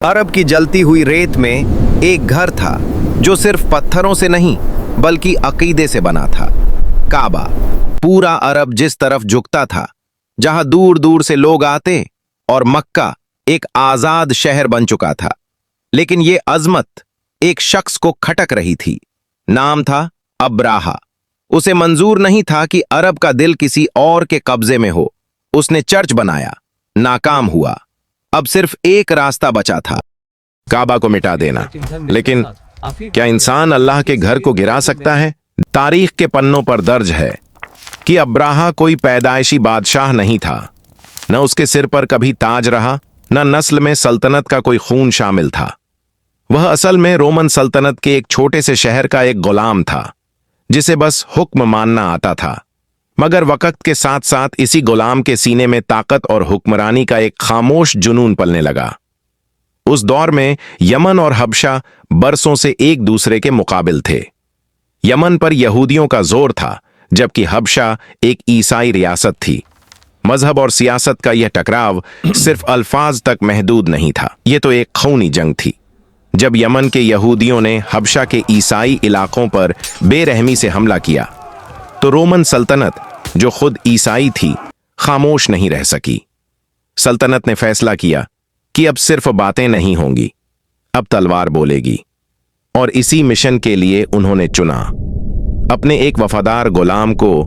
अरब की जलती हुई रेत में एक घर था जो सिर्फ पत्थरों से नहीं बल्कि अकीदे से बना था। काबा। पूरा अरब जिस तरफ झुकता था, जहां दूर दूर से लोग आते, और मक्का एक आजाद शहर बन चुका था। लेकिन ये अजमत एक शख्स को खटक रही थी। नाम था अब्राहा। उसे मंजूर नहीं था कि अरब का दिल किसी और के कब्जे में हो। उसने चर्च बनाया, नाकाम हुआ। अब सिर्फ एक रास्ता बचा था, काबा को मिटा देना। लेकिन क्या इंसान अल्लाह के घर को गिरा सकता है? तारीख के पन्नों पर दर्ज है कि अब्राहा कोई पैदाइशी बादशाह नहीं था। न उसके सिर पर कभी ताज रहा, न नस्ल में सल्तनत का कोई खून शामिल था। वह असल में रोमन सल्तनत के एक छोटे से शहर का एक गुलाम था, जिसे बस हुक्म मानना आता था। मगर वक्त के साथ साथ इसी गुलाम के सीने में ताकत और हुक्मरानी का एक खामोश जुनून पलने लगा। उस दौर में यमन और हबशा बरसों से एक दूसरे के मुकाबिल थे। यमन पर यहूदियों का जोर था, जबकि हबशा एक ईसाई रियासत थी। मजहब और सियासत का यह टकराव सिर्फ अल्फाज तक महदूद नहीं था, यह तो एक खूनी जंग थी। जब यमन के यहूदियों ने हबशा के ईसाई इलाकों पर बेरहमी से हमला किया, तो रोमन सल्तनत, जो खुद ईसाई थी, खामोश नहीं रह सकी। सल्तनत ने फैसला किया कि अब सिर्फ बातें नहीं होंगी, अब तलवार बोलेगी। और इसी मिशन के लिए उन्होंने चुना अपने एक वफादार गुलाम को,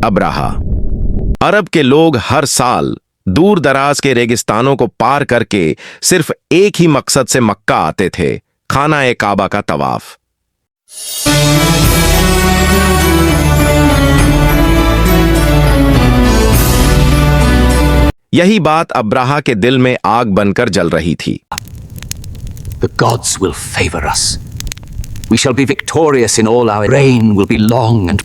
अब्राहा। अरब के लोग हर साल दूर दराज के रेगिस्तानों को पार करके सिर्फ एक ही मकसद से मक्का आते थे, खाना-ए काबा का तवाफ। यही बात अब्राहा के दिल में आग बनकर जल रही थी। The gods will favor us. We shall be victorious in all our reign will be long and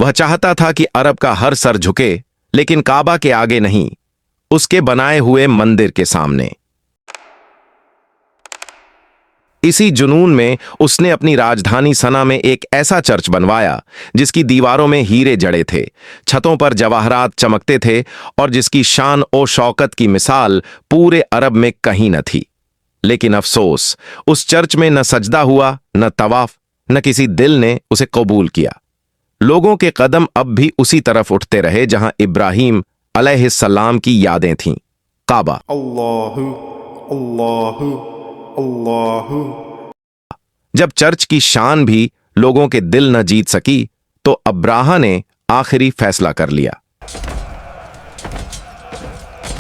वह चाहता था कि अरब का हर सर झुके, लेकिन काबा के आगे नहीं, उसके बनाए हुए मंदिर के सामने। इसी जुनून में उसने अपनी राजधानी सना में एक ऐसा चर्च बनवाया जिसकी दीवारों में हीरे जड़े थे, छतों पर जवाहरात चमकते थे, और जिसकी शान और शौकत की मिसाल पूरे अरब में कहीं न थी। लेकिन अफसोस, उस चर्च में न सजदा हुआ, न तवाफ, न किसी दिल ने उसे कबूल किया। लोगों के कदम अब भी उसी तरफ उठते रहे जहां इब्राहिम अलैहिस्सलाम की यादें थीं। काबा। अल्लाहु अल्लाहु अल्लाहु। जब चर्च की शान भी लोगों के दिल न जीत सकी, तो अब्राहा ने आखिरी फैसला कर लिया।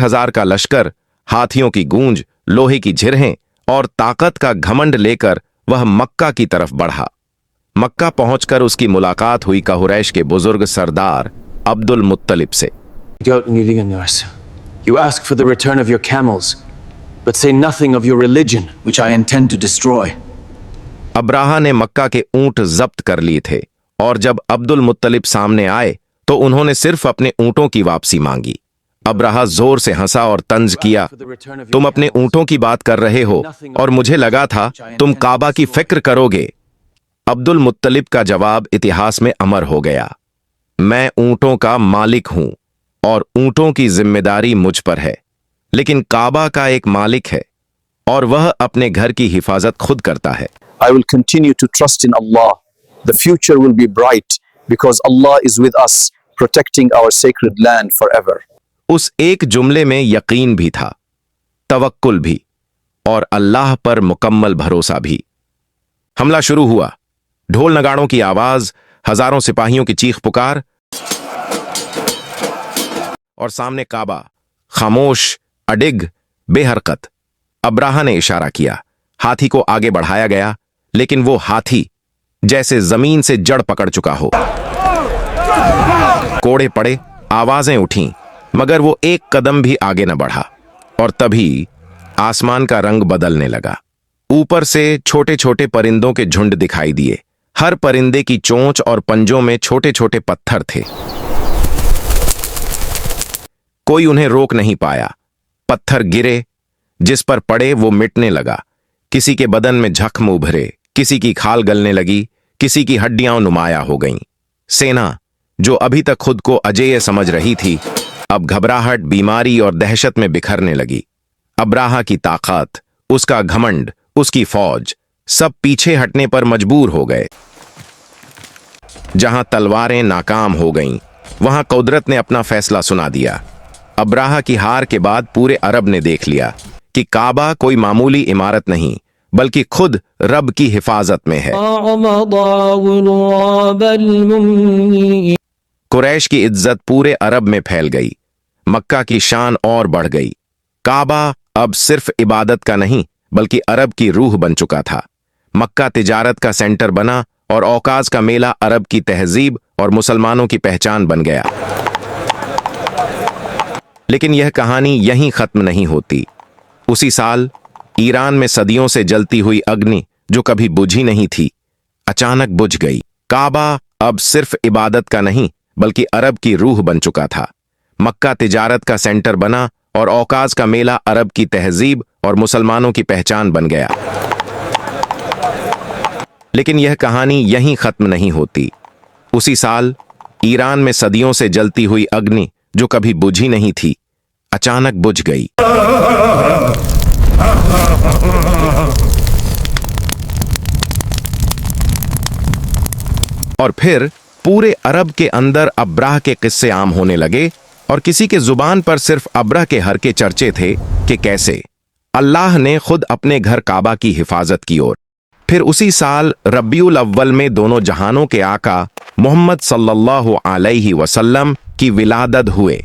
1000 का लश्कर, हाथियों की गूंज, लोहे की झिरहें और ताकत का घमंड लेकर वह मक्का की तरफ बढ़ा। मक्का पहुंचकर उसकी मुलाकात हुई कुरैश के बुजुर्ग सरदार अब्दुल मुत्तलिब से। You ask for the return of your camels, but say nothing of your religion, which I intend to destroy. Abraha ने मक्का के ऊंट जब्त कर लिए थे, और जब अब्दुल मुत्तलिब सामने आए तो उन्होंने सिर्फ अपने ऊंटों की वापसी मांगी। अब्राहा जोर से हंसा और तंज किया, तुम अपने ऊंटों की बात कर रहे हो और मुझे लगा था तुम काबा की फिक्र करोगे। अब्दुल मुत्तलिब का जवाब इतिहास में अमर हो गया, मैं ऊंटों का मालिक हूं और ऊंटों की जिम्मेदारी मुझ पर है, लेकिन काबा का एक मालिक है और वह अपने घर की हिफाजत खुद करता है। I will continue to trust in Allah. The future will be bright because Allah is with us, protecting our sacred land forever. उस एक जुमले में यकीन भी था, तवक्कुल भी, और अल्लाह पर मुकम्मल भरोसा भी। हमला शुरू हुआ। ढोल नगाड़ों की आवाज, हजारों सिपाहियों की चीख पुकार, और सामने काबा, खामोश, अडिग, बेहरकत। अब्राहा ने इशारा किया, हाथी को आगे बढ़ाया गया, लेकिन वो हाथी जैसे जमीन से जड़ पकड़ चुका हो। कोड़े पड़े, आवाजें उठीं, मगर वो एक कदम भी आगे न बढ़ा। और तभी आसमान का रंग बदलने लगा। ऊपर से छोटे छोटे परिंदों के झुंड दिखाई दिए। हर परिंदे की चोंच और पंजों में छोटे छोटे पत्थर थे। कोई उन्हें रोक नहीं पाया। पत्थर गिरे, जिस पर पड़े वो मिटने लगा। किसी के बदन में जख्म उभरे, किसी की खाल गलने लगी, किसी की हड्डियां नुमाया हो गईं। सेना, जो अभी तक खुद को अजेय समझ रही थी, अब घबराहट, बीमारी और दहशत में बिखरने लगी। अब्राहा की ताकत, उसका घमंड, उसकी फौज, सब पीछे हटने पर मजबूर हो गए। जहां तलवारें नाकाम हो गईं, वहां कुदरत ने अपना फैसला सुना दिया। अब्राहा की हार के बाद पूरे अरब ने देख लिया कि काबा कोई मामूली इमारत नहीं, बल्कि खुद रब की हिफाजत में है। कुरैश की इज्जत पूरे अरब में फैल गई। मक्का की शान और बढ़ गई। काबा अब सिर्फ इबादत का नहीं, बल्कि अरब की रूह बन चुका था। मक्का तिजारत का सेंटर बना और औकाज का मेला अरब की तहजीब और मुसलमानों की पहचान बन गया। लेकिन यह कहानी यहीं खत्म नहीं होती। उसी साल ईरान में सदियों से जलती हुई अग्नि, जो कभी बुझी नहीं थी, अचानक बुझ गई। काबा अब सिर्फ इबादत का नहीं, बल्कि अरब की रूह बन चुका था। मक्का तिजारत का सेंटर बना और औकाज का मेला अरब की तहजीब और मुसलमानों की पहचान बन गया। लेकिन यह कहानी यहीं खत्म नहीं होती। उसी साल ईरान में सदियों से जलती हुई अग्नि, जो कभी बुझी नहीं थी, अचानक बुझ गई। और फिर पूरे अरब के अंदर अब्राह के किस्से आम होने लगे और किसी के जुबान पर सिर्फ अब्राह के हर के चर्चे थे कि कैसे अल्लाह ने खुद अपने घर काबा की हिफाजत की। और फिर उसी साल रब्बियुल अव्वल में दोनों जहानों के आका मोहम्मद सल्लल्लाहु अलैहि वसल्लम की विलादत हुए।